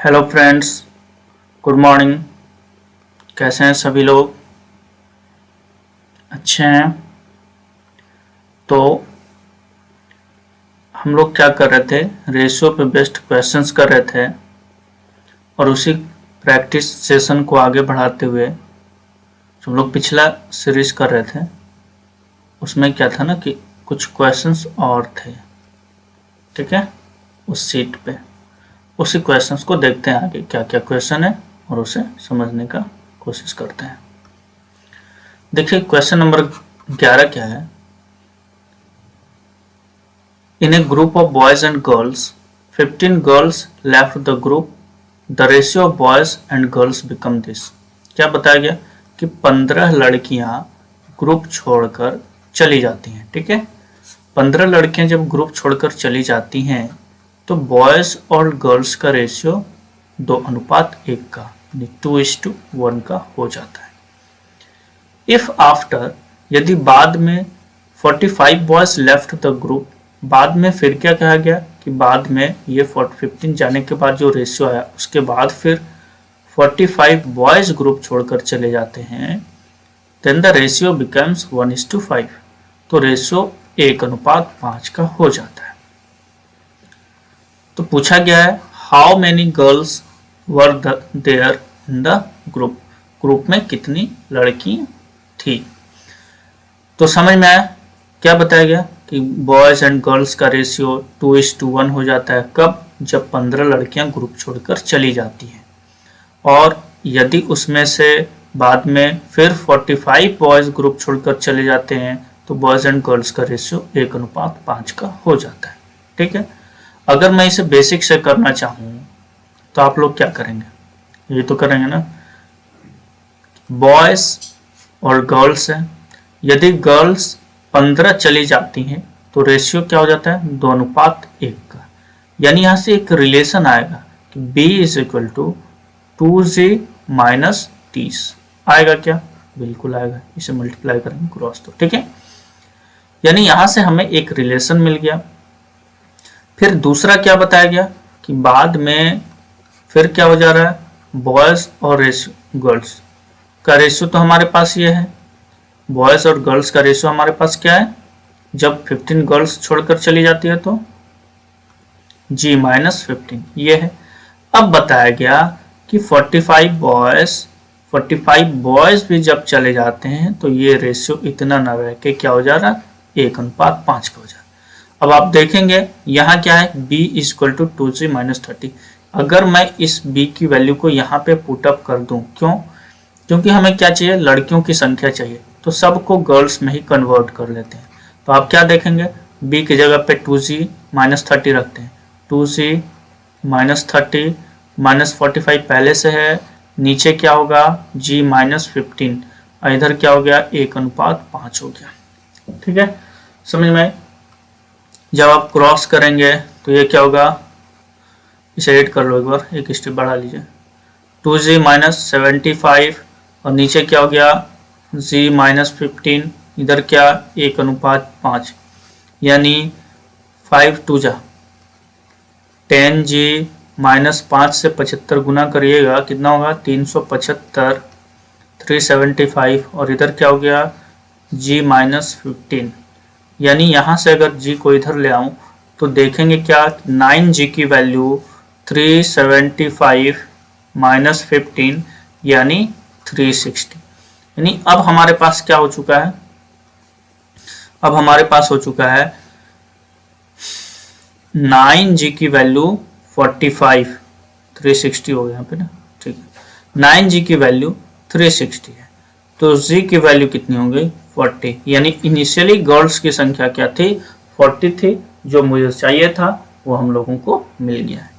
Hello friends, good morning. कैसे हैं सभी लोग? अच्छे हैं। तो हम लोग क्या कर रहे थे, रेशियो पे बेस्ड क्वेश्चंस कर रहे थे और उसी प्रैक्टिस सेशन को आगे बढ़ाते हुए जो हम लोग पिछला सीरीज कर रहे थे उसमें क्या था ना कि कुछ क्वेश्चंस और थे, ठीक है, उस सीट पे। उसी क्वेश्चंस को देखते हैं आगे क्या क्या क्वेश्चन है और उसे समझने का कोशिश करते हैं। देखिए क्वेश्चन नंबर 11 क्या है। In a group of boys and girls 15 girls left the group, the ratio of boys and girls become this. क्या बताया गया कि 15 लड़कियां ग्रुप छोड़कर चली जाती हैं, ठीक है। 15 लड़कियां जब ग्रुप छोड़कर चली जाती हैं तो बॉयज और गर्ल्स का रेशियो 2:1 का 2:1 का हो जाता है। इफ आफ्टर, यदि बाद में 45 बॉयज लेफ्ट द ग्रुप, बाद में फिर क्या कहा गया कि बाद में ये 15 जाने के बाद जो रेशियो आया उसके बाद फिर 45 बॉयज ग्रुप छोड़कर चले जाते हैं, देन द रेशियो बिकम्स 1:5, तो रेशियो 1:5 का हो जाता है। तो पूछा गया है how many girls were there in the group, group में कितनी लड़की थी। तो समझ में आया क्या बताया गया कि बॉयज एंड गर्ल्स का रेशियो 2:1 हो जाता है। कब? जब 15 लड़कियां ग्रुप छोड़कर चली जाती हैं और यदि उसमें से बाद में फिर 45 बॉयज ग्रुप छोड़कर चले जाते हैं तो बॉयज एंड गर्ल्स का रेशियो 1:5 का हो जाता है, ठीक है। अगर मैं इसे बेसिक से करना चाहूं तो आप लोग क्या करेंगे, ये तो करेंगे ना, बॉयज और गर्ल्स है, यदि गर्ल्स 15 चली जाती हैं तो रेशियो क्या हो जाता है 2:1 का। यानी यहां से एक रिलेशन आएगा कि b = 2g - 30 आएगा। क्या? बिल्कुल आएगा, इसे मल्टीप्लाई करेंगे क्रॉस तो, ठीक है। यानी यहां से हमें एक रिलेशन मिल गया। फिर दूसरा क्या बताया गया कि बाद में फिर क्या हो जा रहा है, बॉयज और गर्ल्स का रेशियो तो हमारे पास ये है, बॉयज और गर्ल्स का रेशियो हमारे पास क्या है, जब 15 गर्ल्स छोड़कर चली जाती है तो g - 15 ये है। अब बताया गया कि 45 बॉयज भी जब चले जाते हैं तो ये रेशियो इतना न रह के क्या हो जा रहा है 1:5 का हो जा रहा है। अब आप देखेंगे यहाँ क्या है, b = 2g - 30। अगर मैं इस b की वैल्यू को यहाँ पे पुटअप कर दूं, क्यों? क्योंकि हमें क्या चाहिए, लड़कियों की संख्या चाहिए, तो सबको गर्ल्स में ही कन्वर्ट कर लेते हैं। तो आप क्या देखेंगे, b की जगह पे 2g - 30 रखते हैं, 2g - 30 -45 पहले से है, नीचे क्या होगा g - 15, इधर क्या हो गया 1:5 हो गया, ठीक है। समझ में? जब आप क्रॉस करेंगे तो ये क्या होगा, इसे ऐड कर लो एक बार, एक स्टेप बढ़ा लीजिए, 2g - 75 और नीचे क्या हो गया g - 15, इधर क्या 1:5, यानी 5 2 जा 10g - 5 से 75 गुना करिएगा कितना होगा 375, 375 और इधर क्या हो गया g - 15। यानी यहां से अगर g को इधर ले आऊं तो देखेंगे क्या 9g की वैल्यू 375 - 15 यानी 360। यानी अब हमारे पास क्या हो चुका है, अब हमारे पास हो चुका है 9g की वैल्यू 45, 360 हो गया यहाँ पे ना, ठीक है। 9g की वैल्यू 360 है तो g की वैल्यू कितनी हो गई 40। यानी इनिशियली गर्ल्स की संख्या क्या थी 40 थी, जो मुझे चाहिए था वो हम लोगों को मिल गया है।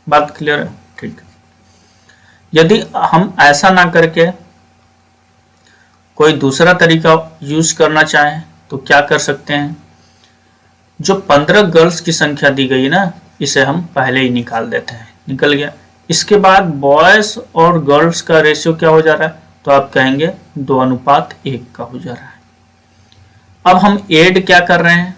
बात क्लियर है? ठीक। यदि हम ऐसा ना करके कोई दूसरा तरीका यूज करना चाहें तो क्या कर सकते हैं, जो 15 गर्ल्स की संख्या दी गई ना इसे हम पहले ही निकाल देते हैं, निकल गया। इसके बाद बॉयज और गर्ल्स का रेशियो क्या हो जा रहा है, तो आप कहेंगे 2:1 का हो जा रहा है। अब हम ऐड क्या कर रहे हैं,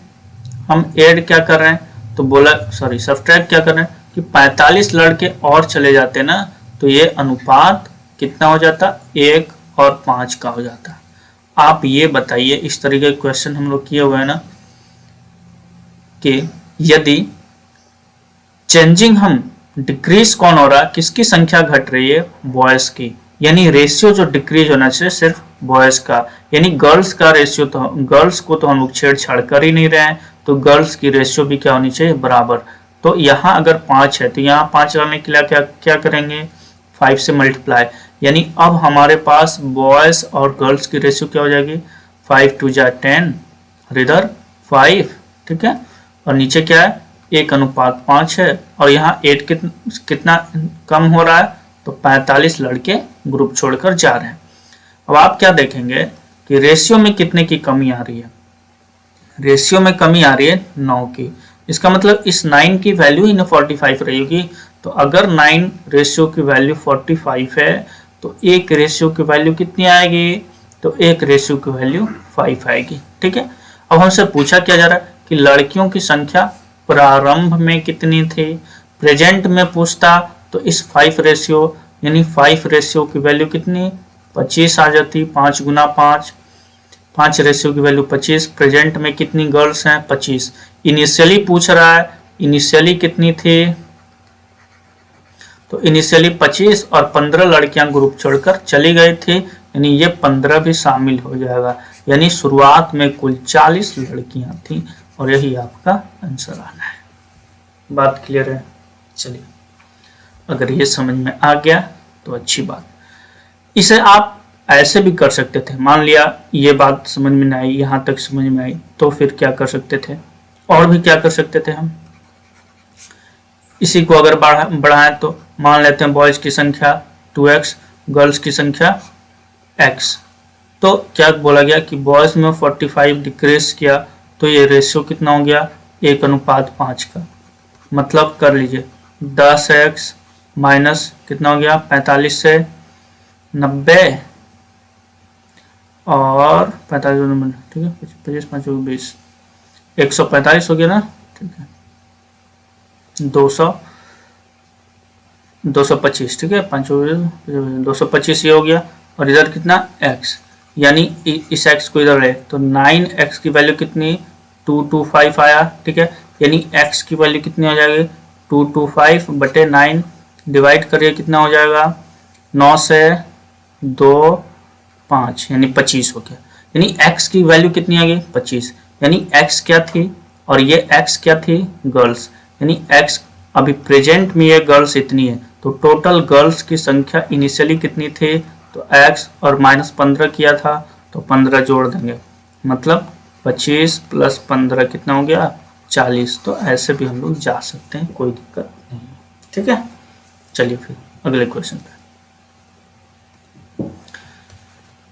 हम ऐड क्या कर रहे हैं तो बोला सब्ट्रैक्ट क्या कर रहे हैं, कि 45 लड़के और चले जाते ना तो ये अनुपात कितना हो जाता, 1 और 5 का हो जाता। आप ये बताइए, इस तरीके के क्वेश्चन हम लोग किए हुए हैं ना, कि यदि चेंजिंग हम डिक्रीज कौन हो रहा, किसकी संख्या घट रही है, बॉयज की, यानी रेशियो जो डिक्रीज होना चाहिए सिर्फ बॉयज का, यानी गर्ल्स का रेशियो, तो गर्ल्स को तो हम लोग छेड़छाड़ कर ही नहीं रहे हैं, तो गर्ल्स की रेशियो भी क्या होनी चाहिए, बराबर। तो यहाँ अगर 5 है तो यहाँ 5 लाने के लिए क्या क्या करेंगे, 5 से मल्टीप्लाई, यानी अब हमारे पास बॉयज और गर्ल्स की रेशियो क्या हो जाएगी, 5 2 जा 10 और इधर 5, ठीक है, और नीचे क्या है, 1:5 है, और यहाँ 8 कितना कम हो रहा है, तो 45 लड़के ग्रुप छोड़कर जा रहे हैं। अब आप क्या देखेंगे कि रेशियो में कितने की कमी आ रही है, रेशियो में कमी आ रही है 9 की। इसका मतलब इस 9 की वैल्यू ही 45 रहेगी। तो अगर 9 रेशियो की वैल्यू 45 है तो एक रेशियो की वैल्यू कितनी आएगी, तो एक रेशियो की वैल्यू 5 आएगी, ठीक है। अब हमसे पूछा क्या जा रहा है कि लड़कियों की संख्या प्रारंभ में कितनी थी, प्रेजेंट में पूछता तो इस 5 रेशियो यानी 5 रेशियो की वैल्यू कितनी, 25 आ जाती, 5 गुना 5, 5 रेशियो की वैल्यू 25, प्रेजेंट में कितनी गर्ल्स हैं, 25, इनिशियली पूछ रहा है, इनिशियली कितनी थी, तो इनिशियली 25 और 15 लड़कियां ग्रुप छोड़कर चली गई थी, यानी ये 15 भी शामिल हो जाएगा, यानी शुरुआत में कुल 40 लड़कियां थी, और यही आपका आंसर आना है। बात क्लियर है? चलिए, अगर ये समझ में आ गया तो अच्छी बात। इसे आप ऐसे भी कर सकते थे, मान लिया ये बात समझ में नहीं आई, यहाँ तक समझ में आई, तो फिर क्या कर सकते थे, और भी क्या कर सकते थे हम, इसी को अगर बढ़ाएं तो मान लेते हैं बॉयज की संख्या 2x, गर्ल्स की संख्या x, तो क्या बोला गया कि बॉयज में 45 डिक्रीज किया, तो ये रेशियो कितना हो गया, 1:5 का, मतलब कर लीजिए 10x माइनस कितना हो गया, 45 से 90 और 45, ठीक है, 25 5 20, 145 हो गया ना, ठीक है, 225, ठीक है, 5 225 ये हो गया, और इधर कितना x, यानी इस x को इधर है तो 9x की वैल्यू कितनी, 225 आया, ठीक है, यानी x की वैल्यू कितनी हो जाएगी, 225 बटे 9, डिवाइड करिए कितना हो जाएगा, 9 से 2 5, यानी 25 हो गया, यानी x की वैल्यू कितनी आ गई, 25, यानी x क्या थी और ये x क्या थी, गर्ल्स, यानी x अभी प्रेजेंट में ये गर्ल्स इतनी है, तो टोटल गर्ल्स की संख्या इनिशियली कितनी थी, तो x और -15 किया था तो 15 जोड़ देंगे, मतलब 25 + 15 कितना हो गया, 40। तो ऐसे भी हम लोग जा सकते हैं, कोई दिक्कत नहीं, ठीक है। चलिए फिर अगले क्वेश्चन पे।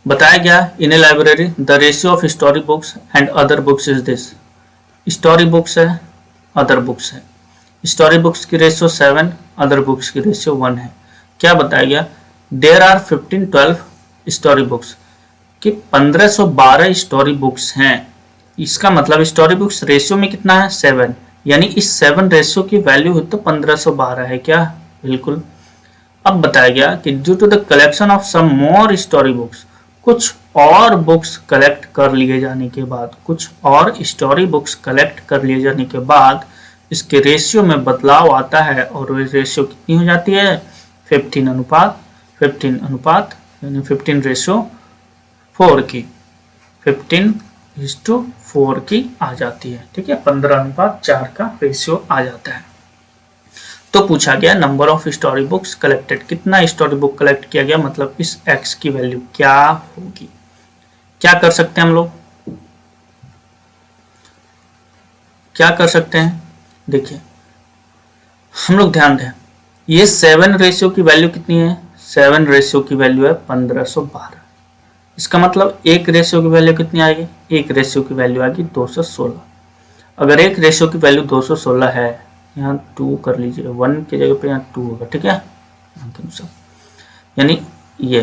बताया गया in a library the ratio of story books and other books is this, story books है, अदर बुक्स है, स्टोरी बुक्स की रेशियो 7, अदर बुक्स की रेशियो 1 है। क्या बताया गया, देयर आर 1512 स्टोरी बुक्स, कि 1512 स्टोरी बुक्स हैं, इसका मतलब स्टोरी बुक्स रेशियो में कितना है, 7, यानी इस 7 रेशियो की वैल्यू हो तो 1512 है क्या, बिल्कुल। अब बताया गया कि due to the collection of some more story books, कुछ और बुक्स कलेक्ट कर लिए जाने के बाद, कुछ और स्टोरी बुक्स कलेक्ट कर लिए जाने के बाद इसके रेशियो में बदलाव आता है, और रेशियो कितनी हो जाती है, 15 अनुपात यानी 15:4 की, 15:4 की आ जाती है, ठीक है, 15:4 का रेशियो आ जाता है। तो पूछा गया number of story books collected, कितना स्टोरी बुक कलेक्ट किया गया, मतलब इस x की वैल्यू क्या होगी। क्या कर सकते हैं हम लोग, क्या कर सकते हैं, देखिए हम लोग ध्यान दें, ये 7 रेशियो की वैल्यू कितनी है, 7 रेशियो की वैल्यू है 1512, इसका मतलब एक रेशियो की वैल्यू कितनी आएगी, एक रेशियो की वैल्यू आएगी 216। अगर एक रेशियो की वैल्यू 216 है, यहाँ 2 कर लीजिए, 1 की जगह पे यहाँ 2 होगा, ठीक है, यानी ये,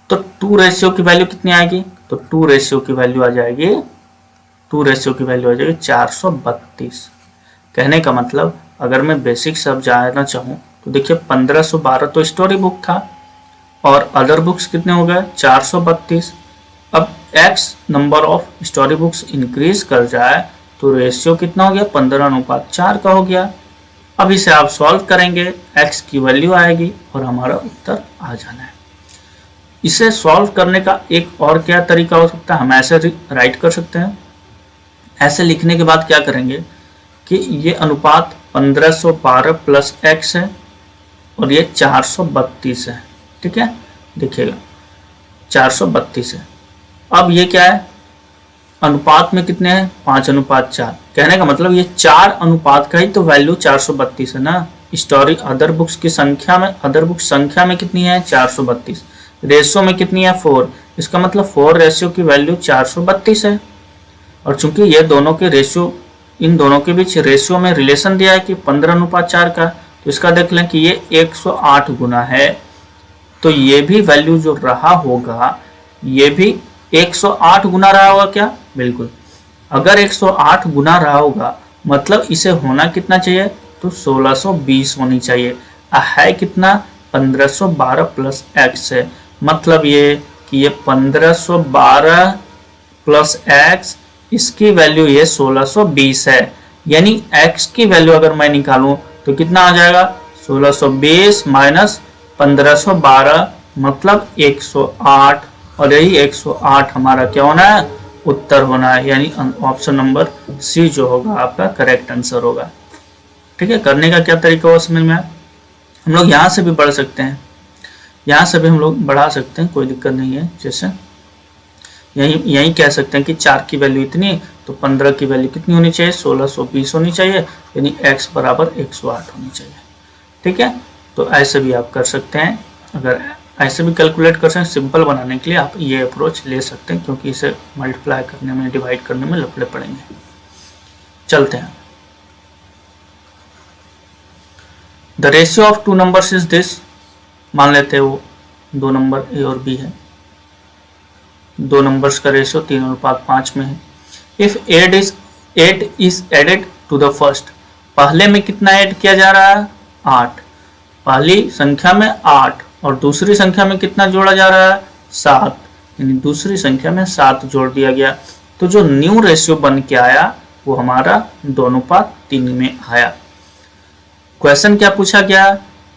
तो 2 रेशियो की वैल्यू कितनी आएगी, तो 2 रेशियो की वैल्यू आ जाएगी 432। कहने का मतलब अगर मैं बेसिक सब जानना चाहूँ तो देखिए 1512 तो स्टोरी बुक था और अदर बुक्स कितने हो गए 432। अब x number of story books increase कर जाए तो रेशियो कितना हो गया 15:4 का हो गया। अब इसे आप सॉल्व करेंगे, x की वैल्यू आएगी और हमारा उत्तर आ जाना है। इसे सॉल्व करने का एक और क्या तरीका हो सकता है, हम ऐसे राइट कर सकते हैं। ऐसे लिखने के बाद क्या करेंगे कि ये अनुपात 1512 प्लस x है और ये 432 है, ठीक है, देखिएगा 432 है। अब ये क्या है, अनुपात में कितने हैं 5:4। कहने का मतलब ये 4 अनुपात का ही तो वैल्यू 432 है ना। स्टोरी अदर बुक्स की संख्या में, अदर बुक्स संख्या में कितनी है 432, रेशियो में कितनी है 4, इसका मतलब 4 रेशियो की वैल्यू 432 है। और चूंकि ये दोनों के रेशियो, इन दोनों के बीच रेशियो में रिलेशन दिया है कि 15:4 का, तो इसका देख लें कि ये 108 गुना है, तो ये भी वैल्यू जो रहा होगा ये भी 108 गुना रहा होगा क्या, बिल्कुल। अगर 108 गुना रहा होगा मतलब इसे होना कितना चाहिए, तो 1620 होनी चाहिए। है कितना 1512 प्लस x है, मतलब ये कि ये 1512 प्लस x, इसकी वैल्यू ये 1620 है। यानी x की वैल्यू अगर मैं निकालूं तो कितना आ जाएगा 1620 माइनस 1512 मतलब 108, और यही 108 हमारा क्या होना है, उत्तर होना है। यानी ऑप्शन नंबर सी जो होगा आपका करेक्ट आंसर होगा। ठीक है, करने का क्या तरीका हो समझ में आया। हम लोग यहाँ से भी बढ़ सकते हैं, यहाँ से भी हम लोग बढ़ा सकते हैं, कोई दिक्कत नहीं है। जैसे यही कह सकते हैं कि 4 की वैल्यू इतनी, तो 15 की वैल्यू कितनी होनी चाहिए 1620 होनी चाहिए, यानी x बराबर 108 होनी चाहिए। ठीक है, तो ऐसे भी आप कर सकते हैं। अगर ऐसे भी कैलकुलेट कर सकते हैं, सिंपल बनाने के लिए आप ये अप्रोच ले सकते हैं, क्योंकि इसे मल्टीप्लाई करने में, डिवाइड करने में लफड़े पड़ेंगे। चलते हैं। The ratio of 2 numbers is this. मान लेते हैं वो 2 नंबर ए और बी है, 2 नंबर्स का रेशियो 3:5 में है। If 8 is added to the first, पहले में कितना ऐड किया जा रहा है 8, पहली संख्या में 8 और दूसरी संख्या में कितना जोड़ा जा रहा है 7, यानी दूसरी संख्या में 7 जोड़ दिया गया। तो जो न्यू रेशियो बन के आया वो हमारा 2:3 में आया। क्वेश्चन क्या पूछा गया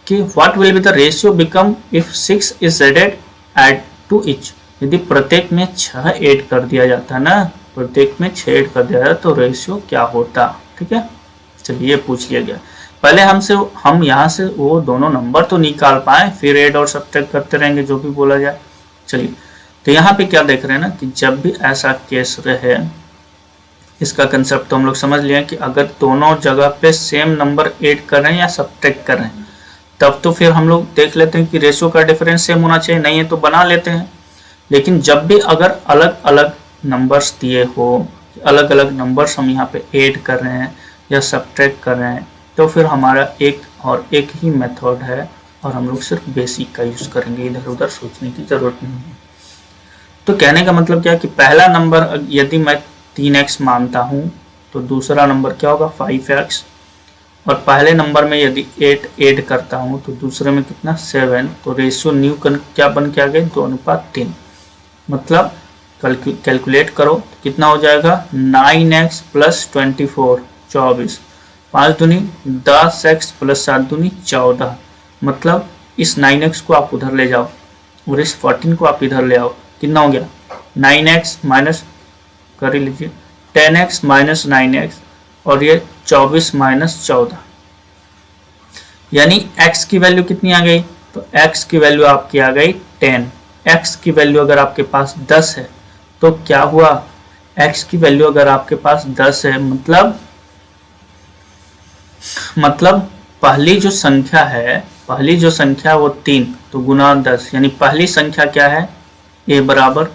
कि what will be the ratio become if 6 is added add to each. यदि प्रत्येक में 6 ऐड कर दिया जाता ना, प्रत्येक में 6 ऐड कर दिया जाता तो रेशियो क्या होता। ठीक है, चलिए पूछ लिया गया। पहले हम यहाँ से वो दोनों नंबर तो निकाल पाए, फिर ऐड और सब्ट्रैक्ट करते रहेंगे जो भी बोला जाए। चलिए, तो यहाँ पे क्या देख रहे हैं ना कि जब भी ऐसा केस रहे, इसका कंसेप्ट तो हम लोग समझ लिया कि अगर दोनों जगह पे सेम नंबर ऐड कर रहे हैं या सब्ट्रैक्ट कर रहे हैं, तब तो फिर हम लोग देख लेते हैं कि रेशियो का डिफरेंस सेम होना चाहिए, नहीं है तो बना लेते हैं। लेकिन जब भी अगर अलग अलग नंबर्स दिए हो, अलग अलग नंबर्स हम यहाँ पे ऐड कर रहे हैं या सब्ट्रैक्ट कर रहे हैं, तो फिर हमारा एक ही मेथड है और हम लोग सिर्फ बेसिक का यूज़ करेंगे, इधर उधर सोचने की ज़रूरत नहीं है। तो कहने का मतलब क्या कि पहला नंबर यदि मैं 3x मानता हूँ तो दूसरा नंबर क्या होगा 5x, और पहले नंबर में यदि 8 ऐड करता हूँ तो दूसरे में कितना 7, तो रेशियो न्यू क्या बन के आ गए 2:3। मतलब कैलकुलेट करो तो कितना हो जाएगा 9x प्लस 24 24, 5 दूनी 10x प्लस 7 दूनी 14। मतलब इस 9x को आप उधर ले जाओ और इस 14 को आप इधर ले आओ, कितना हो गया 9x माइनस कर लीजिए 10x माइनस 9x और ये 24 माइनस 14, यानी x की वैल्यू कितनी आ गई, तो x की वैल्यू आपकी आ गई 10। x की वैल्यू अगर आपके पास 10 है तो क्या हुआ, x की वैल्यू अगर आपके पास 10 है मतलब पहली जो संख्या वो 3, तो गुना 10, यानी पहली संख्या क्या है a बराबर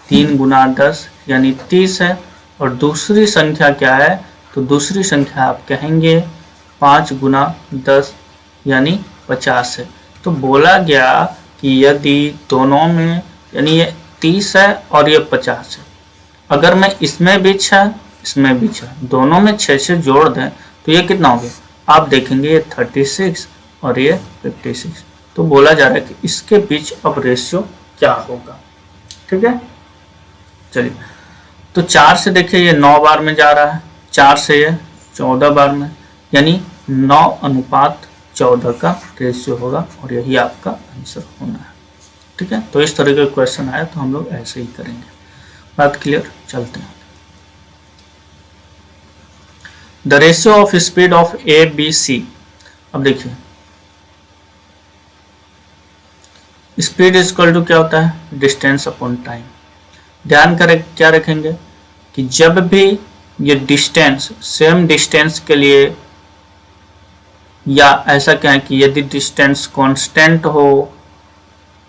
3 गुना 10 यानी 30 है, और दूसरी संख्या क्या है, तो दूसरी संख्या आप कहेंगे 5 गुना 10 यानी 50 है। तो बोला गया कि यदि दोनों में, यानी ये 30 है और ये 50 है, अगर मैं इसमें भी 6 इसमें भी 6, दोनों में 6 जोड़ दें तो ये कितना हो गया आप देखेंगे ये 36 और ये 56, तो बोला जा रहा है कि इसके बीच अब रेशियो क्या होगा। ठीक है, चलिए तो 4 से देखिए ये 9 बार में जा रहा है, 4 से ये 14 बार में, यानी 9:14 का रेशियो होगा और यही आपका आंसर होना है। ठीक है, तो इस तरह का क्वेश्चन आया तो हम लोग ऐसे ही करेंगे। बात क्लियर, चलते हैं। The ratio of speed of A B C. अब देखिए स्पीड इज इक्वल टू क्या होता है, डिस्टेंस अपॉन टाइम। ध्यान करें क्या रखेंगे कि जब भी ये डिस्टेंस सेम डिस्टेंस के लिए, या ऐसा क्या है कि यदि डिस्टेंस कांस्टेंट हो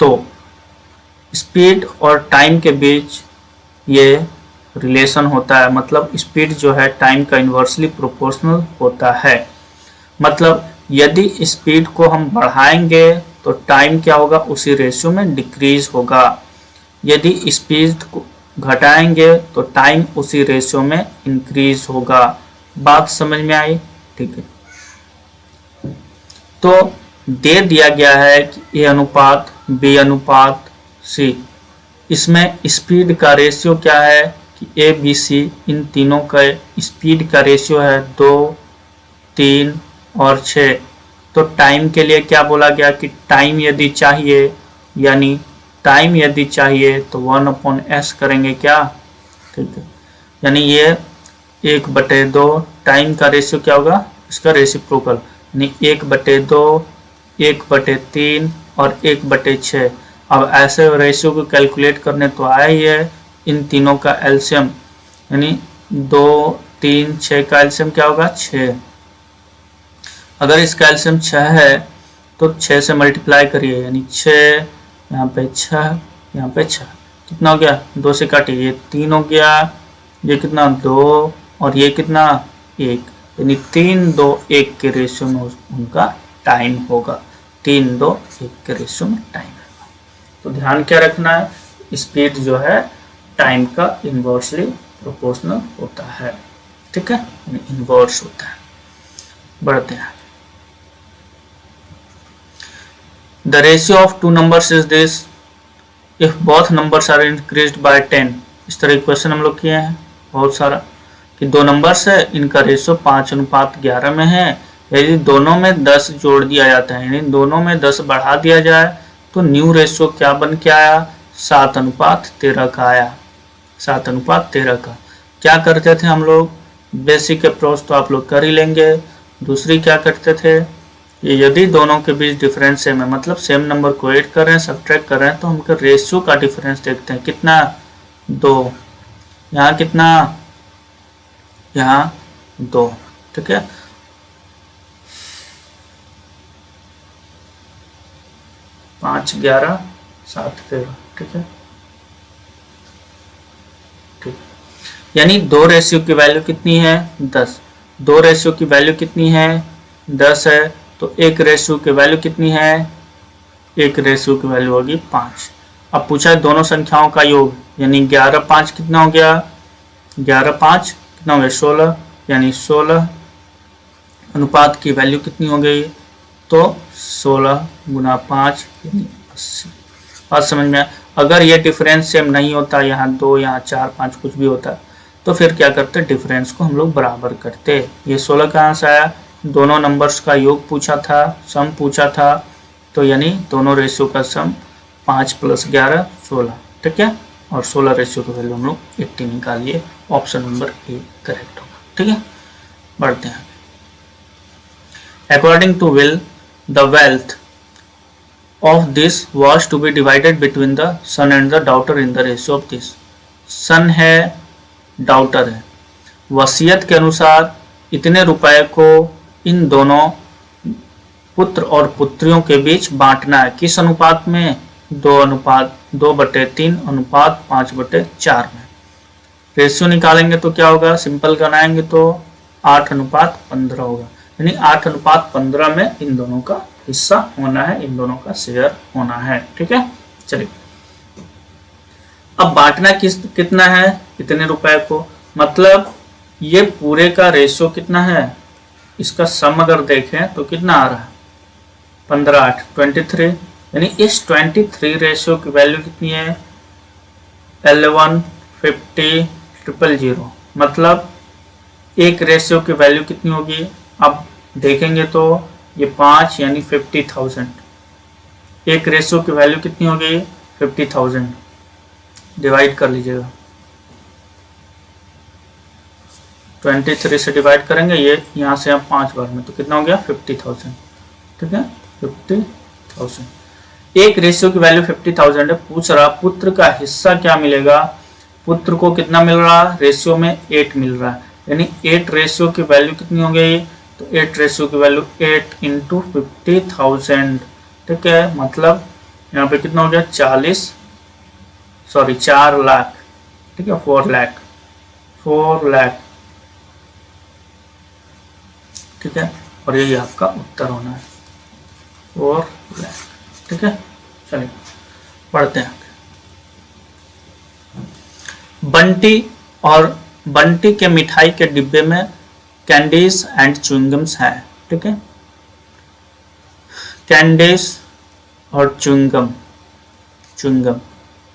तो स्पीड और टाइम के बीच ये रिलेशन होता है, मतलब स्पीड जो है टाइम का इन्वर्सली प्रोपोर्शनल होता है। मतलब यदि स्पीड को हम बढ़ाएंगे तो टाइम क्या होगा, उसी रेशियो में डिक्रीज होगा। यदि स्पीड को घटाएंगे तो टाइम उसी रेशियो में इंक्रीज होगा। बात समझ में आई? ठीक है, तो दे दिया गया है कि ए अनुपात बी अनुपात सी, इसमें स्पीड का रेशियो क्या है कि ए बी सी इन तीनों का स्पीड का रेशियो है 2, 3 और 6। तो टाइम के लिए क्या बोला गया कि टाइम यदि चाहिए, यानी टाइम यदि चाहिए तो 1/s करेंगे क्या। ठीक है, यानी ये 1/2 टाइम का रेशियो क्या होगा, इसका रेसिप्रोकल, यानी 1/2, 1/3 और 1/6। अब ऐसे रेशियो को कैलकुलेट करने तो आया ही है, इन तीनों का एलसीएम यानी 2, 3, 6 का एलसीएम क्या होगा, 6। अगर इसका एलसीएम 6 है तो 6 से मल्टीप्लाई करिए, यानी 6 यहाँ पे 6 यहाँ पे 6, कितना हो गया, 2 से काटिए, ये 3 हो गया, ये कितना 2 और ये कितना 1, यानी 3, 2, 1 के रेशियो में उनका टाइम होगा। 3, 2, 1 के रेशियो में टाइम होगा। तो ध्यान क्या रखना है, स्पीड जो है टाइम का इन्वर्सली प्रोपोर्शनल होता है। ठीक है, इन्वर्स होता है। बढ़ते हैं। The ratio of two numbers is this if both numbers are increased by 10। इस तरह के क्वेश्चन हम लोग किए हैं बहुत सारा, कि दो नंबर्स है, इनका रेशियो 5:11 में है। यदि दोनों में 10 जोड़ दिया जाता है, यानी दोनों में 10 बढ़ा दिया जाए तो न्यू रेशियो क्या बन के आया, 7:13 का आया। 7:13 का क्या करते थे हम लोग, बेसिक अप्रोच तो आप लोग कर ही लेंगे। दूसरी क्या करते थे, यदि दोनों के बीच डिफरेंस सेम है, मतलब सेम नंबर को ऐड कर रहे हैं सब्ट्रैक्ट कर रहे हैं, तो हम रेशियो का डिफरेंस देखते हैं, कितना 2, यहाँ कितना, यहाँ 2। ठीक है, पाँच 11 7 13। ठीक है, ठीक, यानी 2 रेशियो की वैल्यू कितनी है, 10। 2 रेशियो की वैल्यू कितनी है, 10 है, तो 1 रेशियो की वैल्यू कितनी है, 1 रेशियो की वैल्यू होगी 5। अब पूछा है दोनों संख्याओं का योग, यानी 11 5 कितना हो गया, 11 5 कितना हो गया 16, यानी 16 अनुपात की वैल्यू कितनी हो गई, तो 16 गुना 5 यानी 80। बात समझ में। अगर ये डिफरेंस सेम नहीं होता, यहाँ 2 यहाँ 4 5 कुछ भी होता, तो फिर क्या करते, डिफरेंस को हम लोग बराबर करते। ये 16 कहाँ से आया, दोनों नंबर्स का योग पूछा था, सम पूछा था, तो यानी दोनों रेशियो का सम 5 + 11 16। ठीक है, और 16 रेशियो की वैल्यू हम लोग 80 निकालिए, ऑप्शन नंबर ए करेक्ट होगा। ठीक है, बढ़ते हैं। According to will the wealth of this was to be divided between the son and the daughter in the ratio of this. Son है, डॉटर है, वसीयत के अनुसार इतने रुपए को इन दोनों पुत्र और पुत्रियों के बीच बांटना है। किस अनुपात में, 2:3 अनुपात 5/4 में। रेशियो निकालेंगे तो क्या होगा, सिंपल बनाएंगे तो 8:15 होगा, यानी 8:15 में इन दोनों का हिस्सा होना है, इन दोनों का शेयर होना है। ठीक है, चलिए अब बांटना कितना है, इतने रुपए को, मतलब ये पूरे का रेशियो कितना है, इसका सम अगर देखें तो कितना आ रहा है 15 8 23, यानी इस 23 रेशियो की वैल्यू कितनी है 11 50 000। मतलब एक रेशियो की वैल्यू कितनी होगी, अब देखेंगे तो ये 5 यानी 50,000। एक रेशियो की वैल्यू कितनी होगी 50,000, डिवाइड कर लीजिएगा 23 से डिवाइड करेंगे, ये यहाँ से हम 5 बार में, तो कितना हो गया 50,000। ठीक है 50,000। एक रेशियो की वैल्यू 50,000 है। पूछ रहा पुत्र का हिस्सा क्या मिलेगा, पुत्र को कितना मिल रहा है रेशियो में 8 मिल रहा है, यानी 8 रेशियो की वैल्यू कितनी हो गई, तो 8 रेशियो की वैल्यू 8 इंटू 50,000। ठीक है, मतलब यहाँ पे कितना हो गया 4 लाख। ठीक है 4 लाख। ठीक है, और यही आपका उत्तर होना है 4 लाख। ठीक है, चलिए पढ़ते हैं। बंटी के मिठाई के डिब्बे में कैंडीज एंड च्युइंगम्स है। ठीक है, कैंडीज और च्युइंगम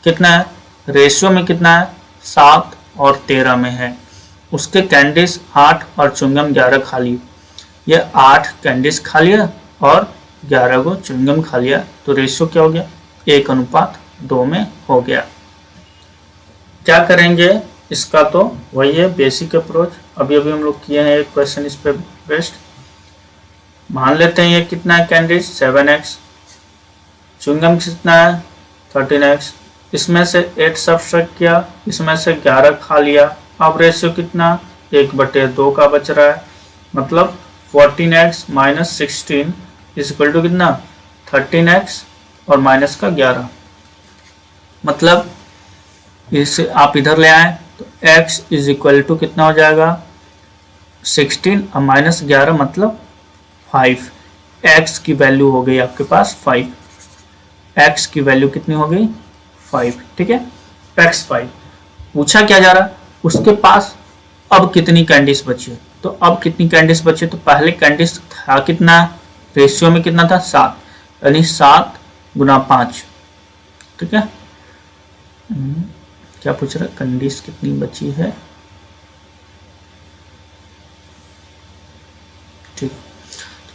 कितना है, रेशियो में कितना है 7 और 13 में है। उसके कैंडीज 8 और च्युइंगम 11 खा ली। ये 8 कैंडीज खा लिया और 11 को च्युइंगम खा लिया, तो रेशियो क्या हो गया 1:2 में हो गया। क्या करेंगे इसका, तो वही है बेसिक अप्रोच, अभी हम लोग किए हैं एक क्वेश्चन इस पे बेस्ड। मान लेते हैं ये कितना है कैंडीज 7x, च्युइंगम कितना है 13x, इसमें से 8 सब्ट्रैक्ट किया, इसमें से 11 खा लिया, अब रेशियो कितना 1/2 का बच रहा है। मतलब 14x minus 16 is equal to कितना 13x और माइनस का 11। मतलब इसे आप इधर ले आए तो x इज इक्वल टू कितना हो जाएगा 16 और माइनस 11 मतलब 5। x की वैल्यू हो गई आपके पास 5। x की वैल्यू कितनी हो गई 5। ठीक है, x 5। पूछा क्या जा रहा, उसके पास अब कितनी कैंडीज बची है, तो अब कितनी कैंडीज बची, तो पहले कैंडीज था कितना, रेशियो में कितना था 7, यानी 7 गुना 5। ठीक है, क्या पूछ रहा है कैंडीज कितनी बची है। ठीक,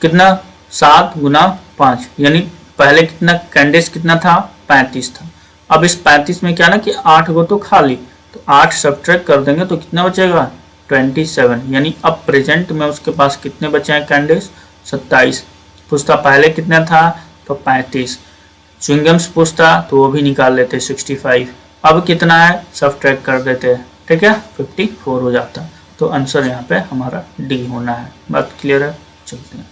कितना 7 गुना 5, यानी पहले कितना कैंडीज कितना था 35 था। अब इस 35 में क्या ना कि 8 को तो खा ली, तो 8 सब्ट्रैक्ट कर देंगे तो कितना बचेगा 27, यानी अब प्रेजेंट में उसके पास कितने बचे हैं कैंडीज 27। पूछता पहले कितना था तो 35, च्युइंगम्स पूछता तो वो भी निकाल लेते 65। अब कितना है सब्ट्रैक्ट कर देते हैं। ठीक है 54 हो जाता, तो आंसर यहाँ पे हमारा डी होना है। बात क्लियर है, चलते हैं।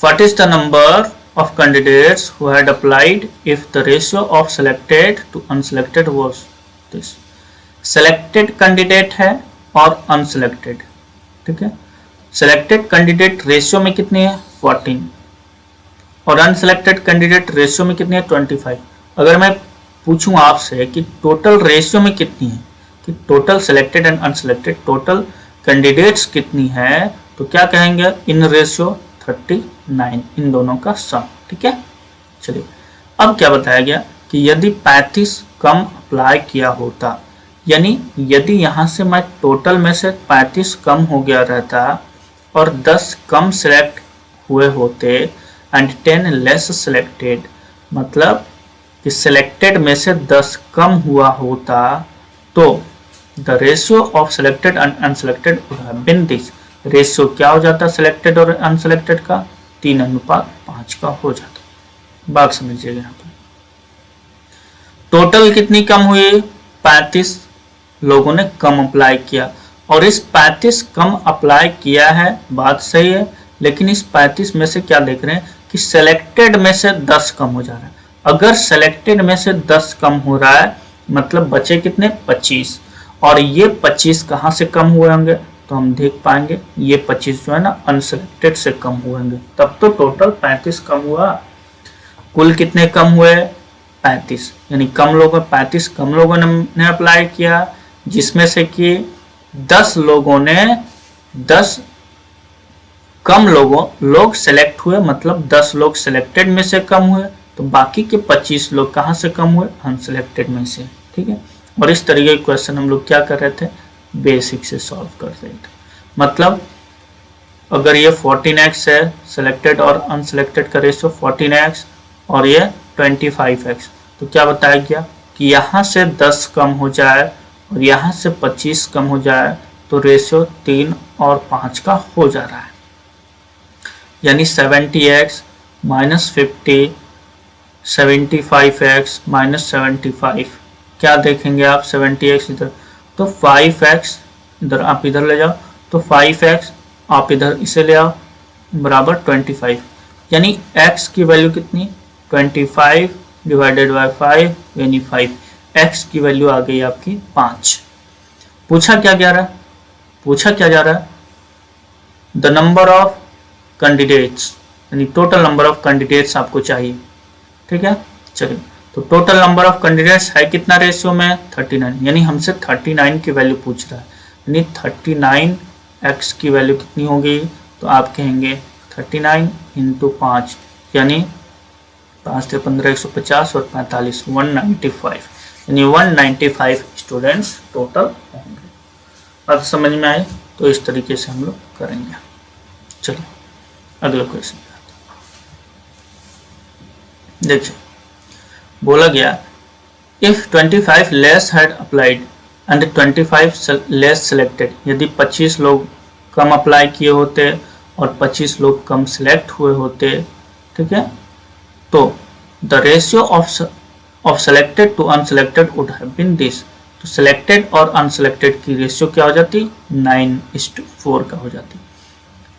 What is the number of candidates who had applied if the ratio of selected to unselected was this? Selected candidate है और unselected। ठीक है, selected candidate रेशियो में कितनी है 14 और अनसेलेक्टेड कैंडिडेट रेशियो में कितनी है 25। अगर मैं पूछूं आपसे कि टोटल रेशियो में कितनी है, कि total selected and unselected total candidates कितनी है, तो क्या कहेंगे इन रेशियो 39, इन दोनों का सम। ठीक है, चलिए अब क्या बताया गया कि यदि 35 कम अप्लाई किया होता, यानी यदि यहां से मैं टोटल में से 35 कम हो गया रहता और 10 कम सिलेक्ट हुए होते एंड 10 लेस सिलेक्टेड, मतलब कि सिलेक्टेड में से 10 कम हुआ होता, तो the ratio of selected and unselected would have been this. Ratio क्या हो जाता सिलेक्टेड और अनसिलेक्टेड का 3:5 का हो जाता। बात समझिएगा यहाँ पर टोटल कितनी कम हुई 35 लोगों ने कम अप्लाई किया, और इस 35 कम अप्लाई किया है बात सही है, लेकिन इस 35 में से क्या देख रहे हैं कि सिलेक्टेड में से 10 कम हो जा रहा है। अगर सिलेक्टेड में से 10 कम हो रहा है मतलब बचे कितने 25, और ये 25 कहां से कम हुए होंगे, तो हम देख पाएंगे ये 25 जो है ना अनसिलेक्टेड से कम हुए होंगे, तब तो टोटल 35 कम हुआ। कुल कितने कम हुए 35, यानी कम लोगों 35 कम लोगों ने अप्लाई किया, जिसमें से कि 10 लोगों ने 10 कम लोग सेलेक्ट हुए, मतलब 10 लोग सिलेक्टेड में से कम हुए, तो बाकी के 25 लोग कहाँ से कम हुए, अनसिलेक्टेड में से। ठीक है, और इस तरीके के क्वेश्चन हम लोग क्या कर रहे थे, बेसिक से सॉल्व कर रहे थे। मतलब अगर ये 14x है, सिलेक्टेड और अनसिलेक्टेड का रेशियो 14x और ये 25x, तो क्या बताया गया कि यहाँ से 10 कम हो जाए और यहाँ से 25 कम हो जाए तो रेशियो 3 और 5 का हो जा रहा है, यानी 70x माइनस 50, 75x माइनस 75, क्या देखेंगे आप, 70x इधर तो 5x इधर, आप इधर ले जाओ तो 5x आप इधर इसे ले आओ बराबर 25, यानी x की वैल्यू कितनी, 25 डिवाइडेड बाय 5 यानी 5, x की वैल्यू आ गई आपकी 5। पूछा क्या जा रहा है, पूछा क्या जा रहा है, द नंबर ऑफ कैंडिडेट्स, यानी टोटल नंबर ऑफ कैंडिडेट्स आपको चाहिए। ठीक है, चलिए तो टोटल नंबर ऑफ कैंडिडेट्स है कितना रेशियो में, 39, यानी हमसे 39 की वैल्यू पूछ रहा है, यानी 39x की वैल्यू कितनी होगी, तो आप कहेंगे 39 इंटू 5, यानी 5 से 15 150 और 45 195, यानी 195 स्टूडेंट्स टोटल होंगे। बात समझ में आए, तो इस तरीके से हम लोग करेंगे। चलिए अगला क्वेश्चन देखिए, बोला गया if 25 less had applied and 25 less selected, यदि 25 लोग कम अप्लाई किए होते और 25 लोग कम सिलेक्ट हुए होते, ठीक है, तो the ratio of selected to unselected would have been this, तो सिलेक्टेड और अनसिलेक्टेड की रेशियो क्या हो जाती, 9:4 का हो जाती।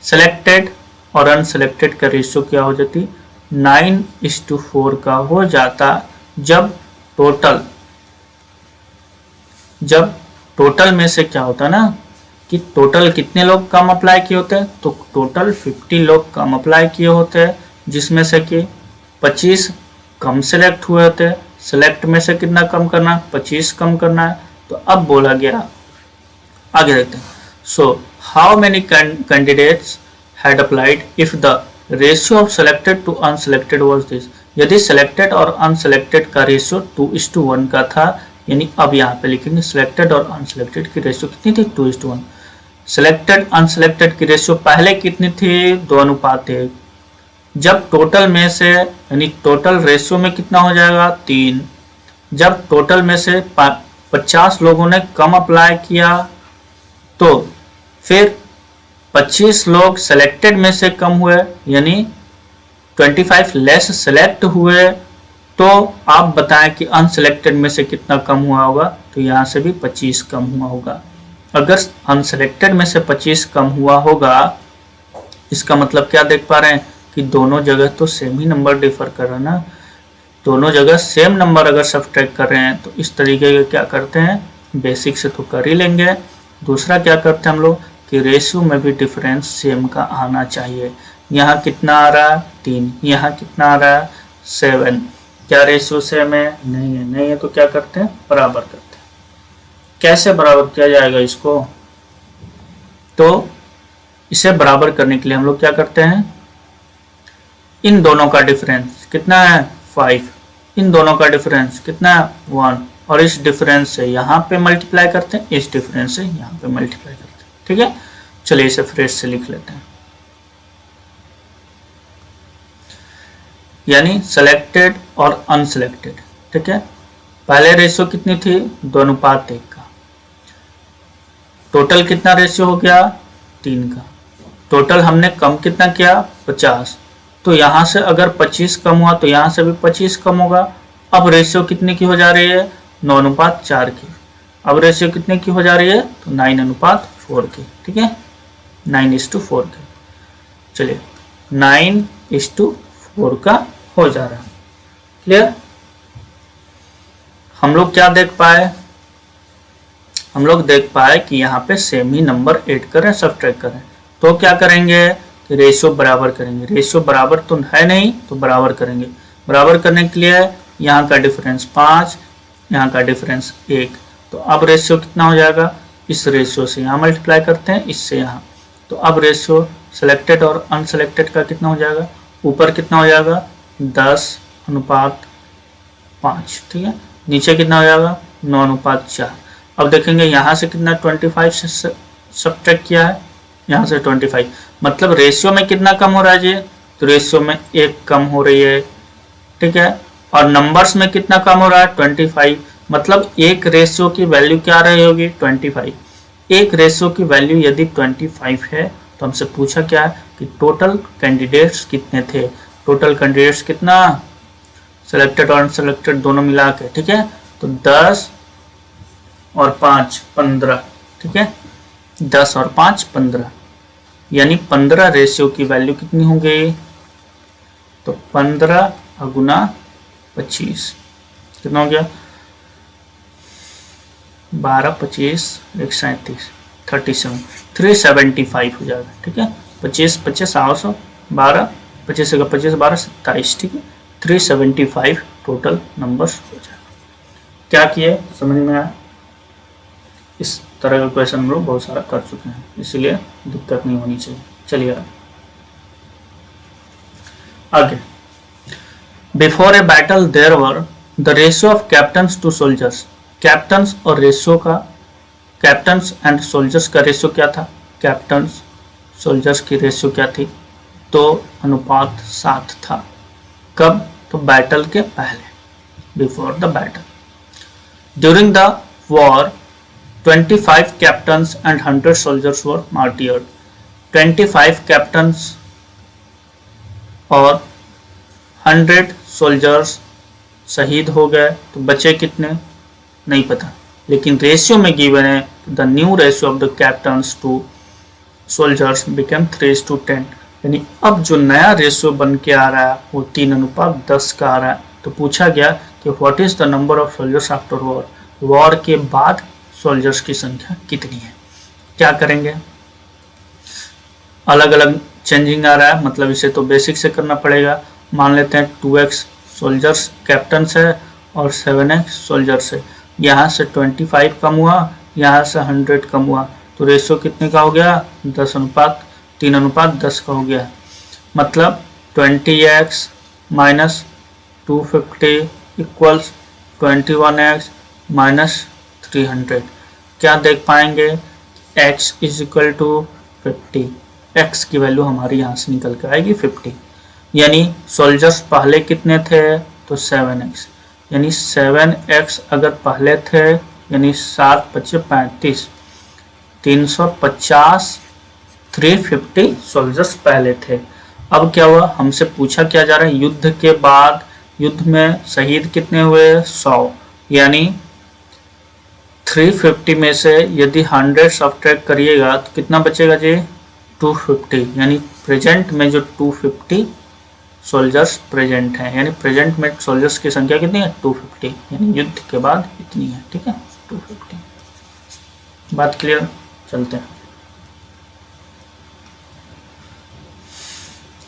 सिलेक्टेड और अनसिलेक्टेड का रेशियो क्या हो जाती, 9:4 का हो जाता जब टोटल में से क्या होता ना कि टोटल कितने लोग कम अप्लाई किए होते हैं, तो टोटल 50 लोग कम अप्लाई किए होते हैं, जिसमें से कि 25 कम सिलेक्ट हुए होते हैं। सिलेक्ट में से कितना कम करना है, 25 कम करना है। तो अब बोला गया, आगे देखते हैं, so how many candidates had applied if the ratio of selected to unselected was this, यदि सिलेक्टेड और अनसिलेक्टेड का रेशियो 2:1 का था, यानी अब यहाँ पे लिखेंगे सिलेक्टेड और अनसिलेक्टेड की रेशियो कितनी थी, 2:1। सिलेक्टेड अनसिलेक्टेड की रेशियो पहले कितनी थी, 2:1। जब टोटल में से, यानी टोटल रेशियो में कितना हो जाएगा, 3। जब टोटल में से 50 लोगों ने कम अप्लाई किया तो फिर 25 लोग सिलेक्टेड में से कम हुए, यानी 25 लेस सिलेक्ट हुए, तो आप बताएं कि अनसिलेक्टेड में से कितना कम हुआ होगा, तो यहाँ से भी 25 कम हुआ होगा। अगर अनसिलेक्टेड में से 25 कम हुआ होगा, इसका मतलब क्या देख पा रहे हैं कि दोनों जगह तो सेम ही नंबर डिफर कर रहा है ना, दोनों जगह सेम नंबर अगर सब्ट्रैक्ट कर रहे हैं तो इस तरीके के क्या करते हैं, बेसिक से तो कर ही लेंगे। दूसरा क्या करते हैं हम लोग कि रेशियो में भी डिफरेंस सेम का आना चाहिए। यहाँ कितना आ रहा है, 3, यहाँ कितना आ रहा है, 7, क्या रेशियो सेम है, नहीं है, नहीं है तो क्या करते हैं, बराबर करते हैं। कैसे बराबर किया जाएगा इसको, तो इसे बराबर करने के लिए हम लोग क्या करते हैं, इन दोनों का डिफरेंस कितना है, 5, इन दोनों का डिफरेंस कितना है, 1, और इस डिफरेंस से यहाँ पे मल्टीप्लाई करते हैं, इस डिफरेंस से यहाँ पे मल्टीप्लाई करते हैं। ठीक है, चलिए इसे फ्रेश से लिख लेते हैं, यानी सिलेक्टेड और अनसिलेक्टेड। ठीक है, पहले रेशियो कितनी थी, 2:1 का। टोटल कितना रेशियो हो गया, 3 का। टोटल हमने कम कितना किया, 50, तो यहाँ से अगर 25 कम हुआ तो यहाँ से भी 25 कम होगा। अब रेशियो कितने की हो जा रही है, 9:4 की। अब रेशियो कितने की हो जा रही है, तो 9:4 की। ठीक है, 9:4 की। चलिए 9:4 का हो जा रहा है। क्लियर, हम लोग क्या देख पाए, हम लोग देख पाए कि यहाँ पे सेम ही नंबर ऐड करें, सब्ट्रैक्ट करें, तो क्या करेंगे कि रेशियो बराबर करेंगे। रेशियो बराबर तो है नहीं, तो बराबर करेंगे। बराबर करने के लिए यहाँ का डिफरेंस 5, यहाँ का डिफरेंस 1, तो अब रेशियो कितना हो जाएगा, इस रेशियो से यहाँ मल्टीप्लाई करते हैं, इससे यहाँ, तो अब रेशियो सेलेक्टेड और अनसेलेक्टेड का कितना हो जाएगा, ऊपर कितना हो जाएगा 10:5, ठीक है, नीचे कितना हो जाएगा 9:4। अब देखेंगे यहाँ से कितना 25 से सब्ट्रैक्ट किया है, यहाँ से 25, मतलब रेशियो में कितना कम हो रहा है जी, तो रेशियो में 1 कम हो रही है, ठीक है, और नंबर्स में कितना कम हो रहा है 25, मतलब एक रेशियो की वैल्यू क्या रही होगी 25। एक रेशियो की वैल्यू यदि 25 है तो हमसे पूछा क्या है कि टोटल कैंडिडेट्स कितने थे, टोटल कैंडिडेट्स कितना, सेलेक्टेड और अनसेलेक्टेड दोनों मिला के, ठीक है, तो 10 और 5 15, ठीक है, 10 और 5 15, यानी 15 रेशियो की वैल्यू कितनी हो गई, तो 15 गुना 25 कितना हो गया 12 25 137 37 375 हो जाएगा, ठीक है, 25 25 800 12 25 का 25 12 27, ठीक है, 375 टोटल नंबर्स हो जाएगा। क्या किए समझ में आया, इस तरह का क्वेश्चन हम लोग बहुत सारा कर चुके हैं, इसीलिए दिक्कत नहीं होनी चाहिए। चलिए आगे, before a battle there were the ratio of captains to soldiers, captains और रेशियो का, कैप्टन्स एंड सोल्जर्स का रेशियो क्या था, कैप्टन्स सोल्जर्स की रेशियो क्या थी, 2:7 था। कब, तो बैटल के पहले, before the battle. During the war 25 captains and 100 soldiers were martyred। 25 captains और 100 soldiers शहीद हो गए, तो बचे कितने नहीं पता, लेकिन रेशियो में गिवन है the new ratio of the captains to soldiers became 3:10, यानी अब जो नया रेशियो बन के आ रहा है वो 3:10 का आ रहा है। तो पूछा गया कि what is the number of soldiers after war, war के बाद सोल्जर्स की संख्या कितनी है। क्या करेंगे, अलग अलग चेंजिंग आ रहा है, मतलब इसे तो बेसिक से करना पड़ेगा। मान लेते हैं 2x सोल्जर्स कैप्टन्स है और 7x सोल्जर्स है, यहाँ से 25 कम हुआ, यहाँ से 100 कम हुआ, तो रेशियो कितने का हो गया 3:10 का हो गया, मतलब 20x minus 250 equals 21x minus 300। क्या देख पाएंगे, x is equal to 50, x की वैल्यू हमारी यहाँ से निकल कर आएगी 50, यानी सोल्जर्स पहले कितने थे, तो 7x, यानी 7x अगर पहले थे यानी 7 × 35 350, 350 सोल्जर्स पहले थे। अब क्या हुआ, हमसे पूछा क्या जा रहा है, युद्ध के बाद, युद्ध में शहीद कितने हुए 100, यानी 350 में से यदि 100 सब्ट्रैक्ट करिएगा तो कितना बचेगा जी 250, यानी प्रेजेंट में जो 250 सोल्जर्स प्रेजेंट हैं, यानी प्रेजेंट में सोल्जर्स की संख्या कितनी है 250, यानी युद्ध के बाद इतनी है, ठीक है 250। बात क्लियर, चलते हैं।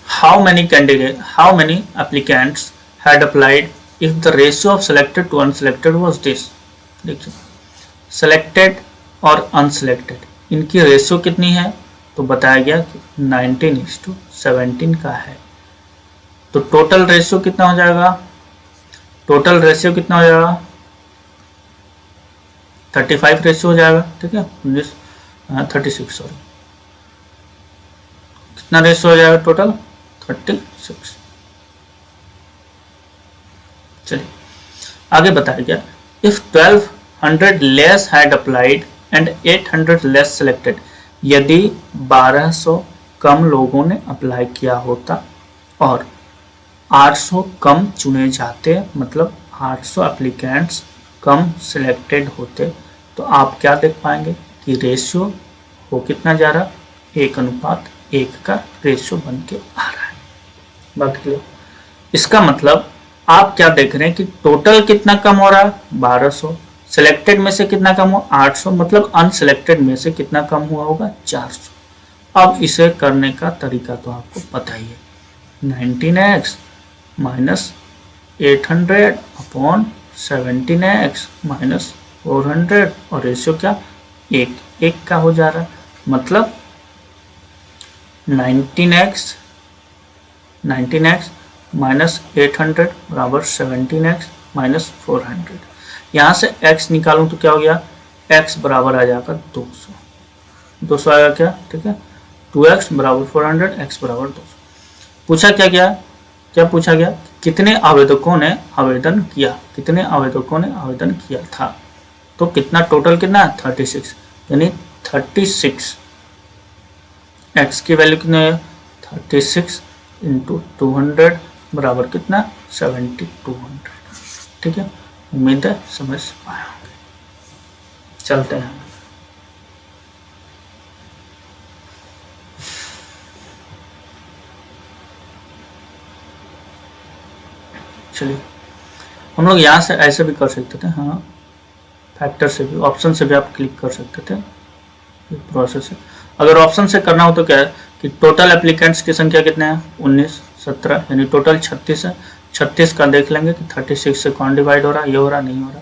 How many applicants had applied if the ratio of selected to unselected was this. देखिए सेलेक्टेड और अनसिलेक्टेड इनकी रेशियो कितनी है, तो बताया गया कि 19:17 का है। तो टोटल रेशियो कितना हो जाएगा, टोटल रेशियो कितना हो जाएगा 35 रेशियो हो जाएगा, ठीक है 36 सॉरी, कितना रेशियो हो जाएगा टोटल 36। चलिए आगे बताया गया, if 1200 less had applied and 800 less selected, यदि 1200 कम लोगों ने अप्लाई किया होता और 800 कम चुने जाते, मतलब 800 एप्लीकेंट्स कम सिलेक्टेड होते, तो आप क्या देख पाएंगे कि रेशियो हो कितना जा रहा, 1:1 का रेशियो बन के आ रहा है। बात क्लियर, इसका मतलब आप क्या देख रहे हैं कि टोटल कितना कम हो रहा है 1200, सिलेक्टेड में से कितना कम हुआ 800, मतलब अनसिलेक्टेड में से कितना कम हुआ होगा 400। अब इसे करने का तरीका तो आपको पता ही है, 19x minus 800 upon 17x minus 400 और रेशियो क्या 1:1 का हो जा रहा है, मतलब 19x माइनस 800 बराबर 17x माइनस 400। यहाँ से x निकालूं तो क्या हो गया, x बराबर आ जाएगा 200 आएगा क्या, ठीक है। 2x बराबर 400, x बराबर 200। पूछा क्या पूछा गया, कितने आवेदकों ने आवेदन किया, कितने आवेदकों ने आवेदन किया था। तो कितना टोटल कितना है 36, यानी 36 x की वैल्यू कितनी है 36 इंटू 200 बराबर कितना 7200। ठीक है, उम्मीद है समझ पाए होंगे। चलते हैं चलिए, हम लोग यहाँ से ऐसे भी कर सकते थे, हाँ फैक्टर से भी, ऑप्शन से भी आप क्लिक कर सकते थे, प्रोसेस है। अगर ऑप्शन से करना हो तो क्या है कि टोटल एप्लीकेंट्स की संख्या कितने हैं 19 17, यानी टोटल 36 है। 36 का देख लेंगे कि 36 से कौन डिवाइड हो रहा है, ये हो रहा नहीं हो रहा,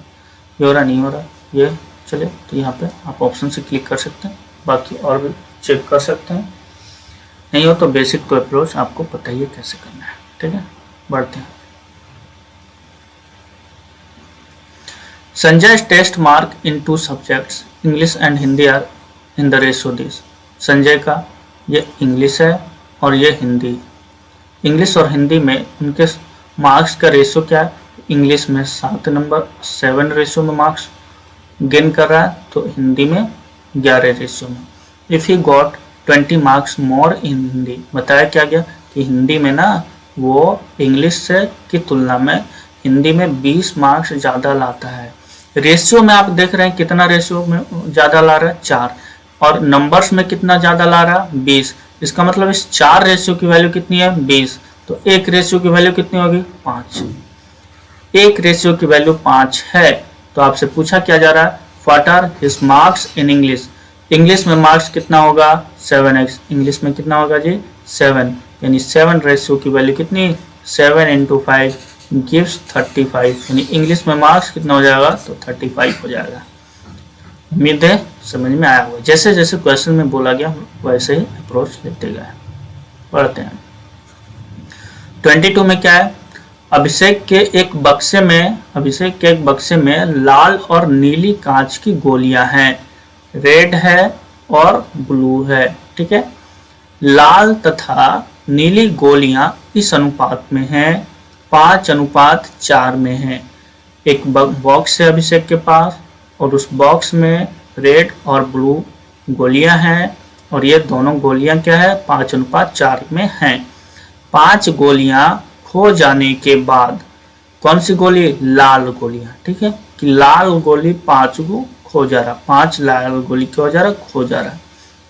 ये हो रहा नहीं हो रहा, ये चलिए, तो यहाँ पे आप ऑप्शन से क्लिक कर सकते हैं, बाकी और भी चेक कर सकते हैं। नहीं हो तो बेसिक टू अप्रोच आपको पता ही है कैसे करना है। ठीक है, बढ़ते हैं। Sanjay's test mark in 2 subjects, English and Hindi are in the ratio this. Sanjay का ये इंग्लिश है और ये हिंदी। इंग्लिश और हिंदी में उनके मार्क्स का रेशियो क्या है, इंग्लिश में 7 नंबर 7 रेशियो में मार्क्स गेन कर रहा है, तो हिंदी में 11 रेशियो में। If he got 20 marks more in Hindi, बताया क्या गया कि हिंदी में ना वो इंग्लिश से की तुलना में हिंदी में 20 मार्क्स ज़्यादा लाता है। रेशियो में आप देख रहे हैं कितना रेशियो में ज़्यादा ला रहा है 4, और नंबर्स में कितना ज़्यादा ला रहा है 20। इसका मतलब इस 4 रेशियो की वैल्यू कितनी है 20, तो 1 रेशियो की वैल्यू कितनी होगी 5। 1 रेशियो की वैल्यू 5 है, तो आपसे पूछा क्या जा रहा है, what are his marks in English. English में मार्क्स कितना होगा 7x, इंग्लिश में कितना होगा जी 7, यानी 7 रेशियो की वैल्यू कितनी 7 इंटू 5 गिव्स 35, यानी इंग्लिश में मार्क्स कितना हो जाएगा तो 35 हो जाएगा। उम्मीद है समझ में आया होगा। जैसे जैसे क्वेश्चन में बोला गया वैसे ही अप्रोच लेते गए। पढ़ते हैं 22 में क्या है, अभिषेक के एक बक्से में लाल और नीली कांच की गोलियां हैं, रेड है और ब्लू है। ठीक है, लाल तथा नीली गोलियां इस अनुपात में हैं 5:4 में है। एक बॉक्स है अभिषेक के पास और उस बॉक्स में रेड और ब्लू गोलियां हैं, और ये दोनों गोलियां क्या है 5:4 में हैं। 5 गोलियां खो जाने के बाद, कौन सी गोली, लाल गोलियां। ठीक है, कि लाल गोली 5 को खो जा रहा, 5 लाल गोली क्या हो जा रहा खो जा रहा।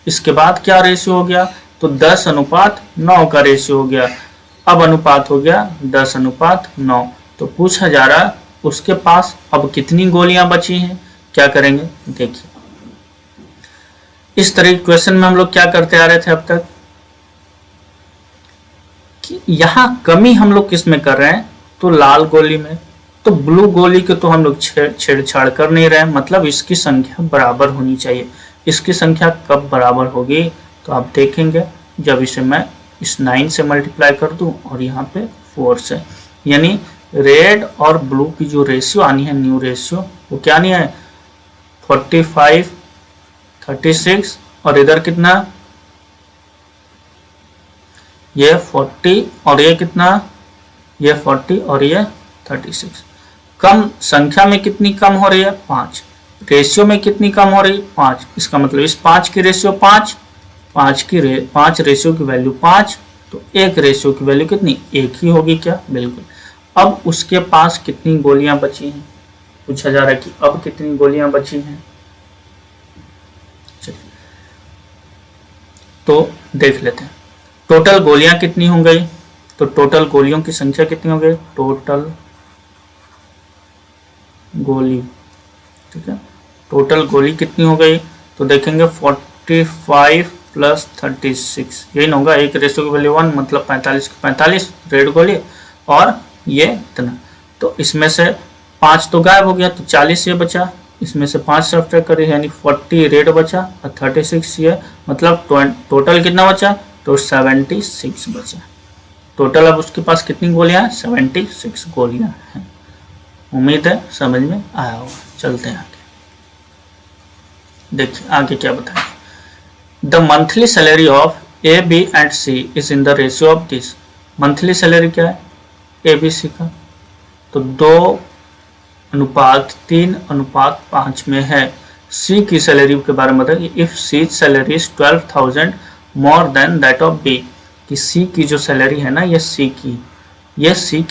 इसके बाद क्या रेशियो हो गया, तो 10:9 का रेशियो हो गया। अब अनुपात हो गया 10:9। तो पूछा जा रहा उसके पास अब कितनी गोलियां बची हैं, क्या करेंगे देखिए। इस तरह के क्वेश्चन में हम लोग क्या करते आ रहे थे अब तक, कि यहां कमी हम लोग किस में कर रहे हैं, तो लाल गोली में, तो ब्लू गोली के तो हम लोग छेड़छाड़ कर नहीं रहे हैं, मतलब इसकी संख्या बराबर होनी चाहिए। इसकी संख्या कब बराबर होगी, तो आप देखेंगे जब इसे मैं इस 9 से मल्टीप्लाई कर दूं और यहाँ पे 4 से, यानी रेड और ब्लू की जो रेशियो आनी है, न्यू रेशियो, वो क्या नहीं है 45 36, और इधर कितना ये 40 और ये कितना ये 40 और ये 36। कम संख्या में कितनी कम हो रही है 5, रेशियो में कितनी कम हो रही है 5। इसका मतलब इस 5 की रेशियो 5 रेशियो की वैल्यू 5, तो 1 रेशियो की वैल्यू कितनी 1 ही होगी क्या, बिल्कुल। अब उसके पास कितनी गोलियां बची हैं, पूछा जा रहा है कि अब कितनी गोलियां बची हैं। चलिए तो देख लेते हैं टोटल गोलियां कितनी हो गई, तो टोटल गोलियों की संख्या कितनी हो गई, टोटल गोली, ठीक है, टोटल गोली कितनी हो गई, तो देखेंगे 45 प्लस 36, यही ना होगा, 1 रेशियो की वैल्यू 1, मतलब 45 रेड गोली, और ये इतना, तो इसमें से 5 तो गायब हो गया, तो 40 ये बचा, इसमें से 5 सब्ट्रैक्ट करें, यानी 40 रेड बचा और 36 ये, मतलब टोटल कितना बचा तो 76 बचे। टोटल अब उसके पास कितनी गोलियां हैं? 76 गोलियां हैं। उम्मीद है समझ में आया होगा। चलते हैं आगे। देखिए आगे क्या बताएं। The monthly salary of A B and C is in the ratio of this. Monthly salary क्या है? ए बी सी का तो 2:3:5 में है। सी की सैलरी के बारे में बताइए। If C salary is 12,000 more than that of B, कि सी की जो सैलरी है ना, ये सी की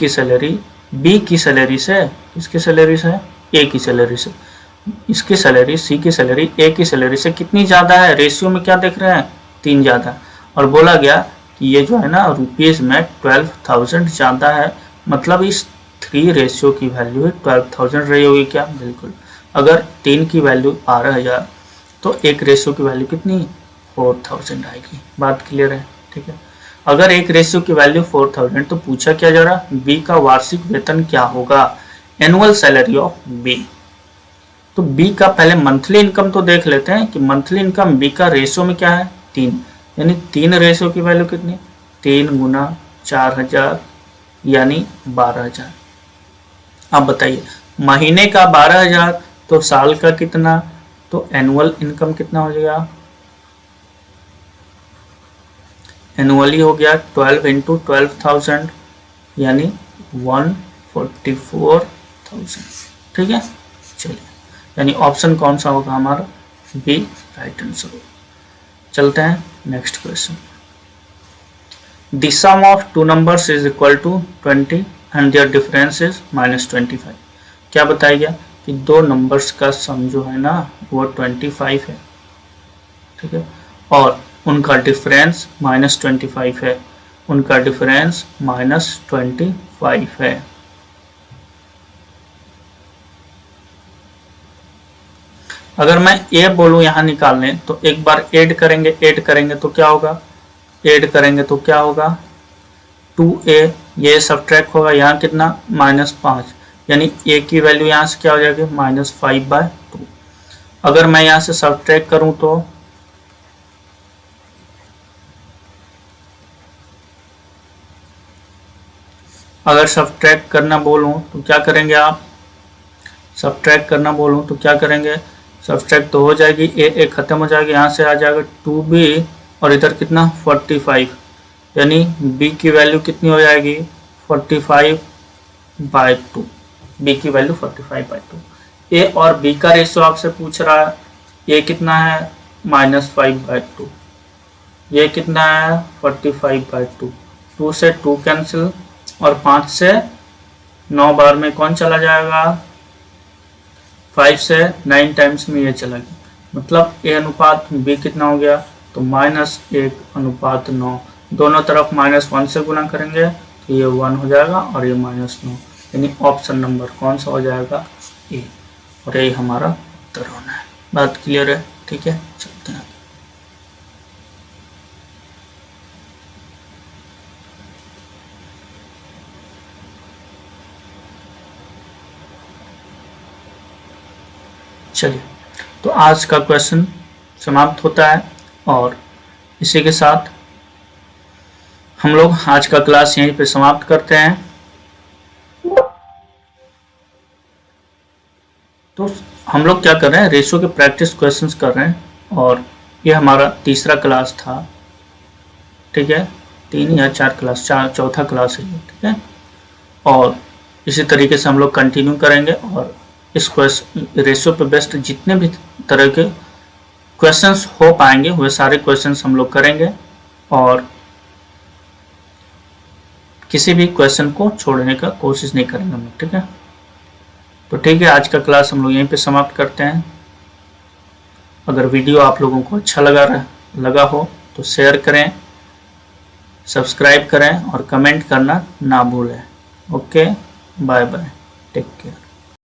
सैलरी बी की सैलरी से, किसकी सैलरी से है? ए की सैलरी से। इसकी सैलरी, सी की सैलरी ए की सैलरी से कितनी ज़्यादा है? रेशियो में क्या देख रहे हैं? 3 ज़्यादा। और बोला गया कि ये जो है ना रुपीज़ में 12,000 ज़्यादा है, मतलब इस 3 रेशियो की वैल्यू 12,000 रही होगी क्या? बिल्कुल। अगर 3 की वैल्यू 12,000 तो एक रेशियो की वैल्यू कितनी? 4,000 आएगी। बात क्लियर है? ठीक है। अगर एक रेशियो की वैल्यू 4,000 तो पूछा क्या जा रहा? बी का वार्षिक वेतन क्या होगा? Annual salary of B. तो बी का पहले मंथली इनकम तो देख लेते हैं कि मंथली इनकम बी का रेशियो में क्या है? 3, यानी 3 रेशियो की वैल्यू कितनी? 3 गुना 4,000 यानी 12,000। अब बताइए महीने का 12,000 तो साल का कितना? तो एनुअल इनकम कितना हो जाएगा? एनुअली हो गया 12 इंटू 12,000 यानी 144,000। ठीक है, चलिए, यानी ऑप्शन कौन सा होगा हमारा? बी राइट आंसर होगा। चलते हैं next question. The sum of two numbers is equal to 20 and their difference is -25। क्या बताया गया कि दो नंबर्स का सम जो है ना वो 25 है। ठीक है, और उनका डिफरेंस -25 है। उनका डिफरेंस -25 है। अगर मैं ए बोलूं यहाँ निकालने तो एक बार ऐड करेंगे तो क्या होगा? ऐड करेंगे तो क्या होगा? 2a, ये सब्ट्रैक्ट होगा, यहाँ कितना? -5, यानी a की वैल्यू यहाँ से क्या हो जाएगी? -5/2। अगर मैं यहाँ से सब्ट्रैक्ट करूं तो अगर सब्ट्रैक्ट करना बोलूं तो क्या करेंगे आप? सब्ट्रैक्ट करना बोलूं तो क्या करेंगे? सब्ट्रैक्ट तो हो जाएगी, ए खत्म हो जाएगी, यहाँ से आ जाएगा 2b और इधर कितना? 45, यानी b की वैल्यू कितनी हो जाएगी? 45/2। b की वैल्यू 45/2। ए और b का रेशियो आपसे पूछ रहा है। ये कितना है? -5/2। ये कितना है? 45/2। 2 से 2 कैंसिल और 5 से 9 बार में कौन चला जाएगा? 5 से 9 टाइम्स में ये चला गया, मतलब a अनुपात b कितना हो गया? तो -1:9। दोनों तरफ -1 से गुना करेंगे तो ये 1 हो जाएगा और ये -9, यानी ऑप्शन नंबर कौन सा हो जाएगा? ए। और यही हमारा उत्तर होना है। बात क्लियर है? ठीक है, चलते हैं। चलिए, तो आज का क्वेश्चन समाप्त होता है और इसी के साथ हम लोग आज का क्लास यहीं पे समाप्त करते हैं। तो हम लोग क्या कर रहे हैं? रेशियो के प्रैक्टिस क्वेश्चंस कर रहे हैं और ये हमारा तीसरा क्लास था। ठीक है, 3 या 4 क्लास, चौथा क्लास है ये। ठीक है, और इसी तरीके से हम लोग कंटिन्यू करेंगे और इस रेशियो पे बेस्ड जितने भी तरह के क्वेश्चंस हो पाएंगे वे सारे क्वेश्चंस हम लोग करेंगे और किसी भी क्वेश्चन को छोड़ने का कोशिश नहीं करेंगे हम लोग। ठीक है, तो ठीक है, आज का क्लास हम लोग यहीं पे समाप्त करते हैं। अगर वीडियो आप लोगों को अच्छा लगा हो तो शेयर करें, सब्सक्राइब करें और कमेंट करना ना भूलें। Okay, bye bye, take care.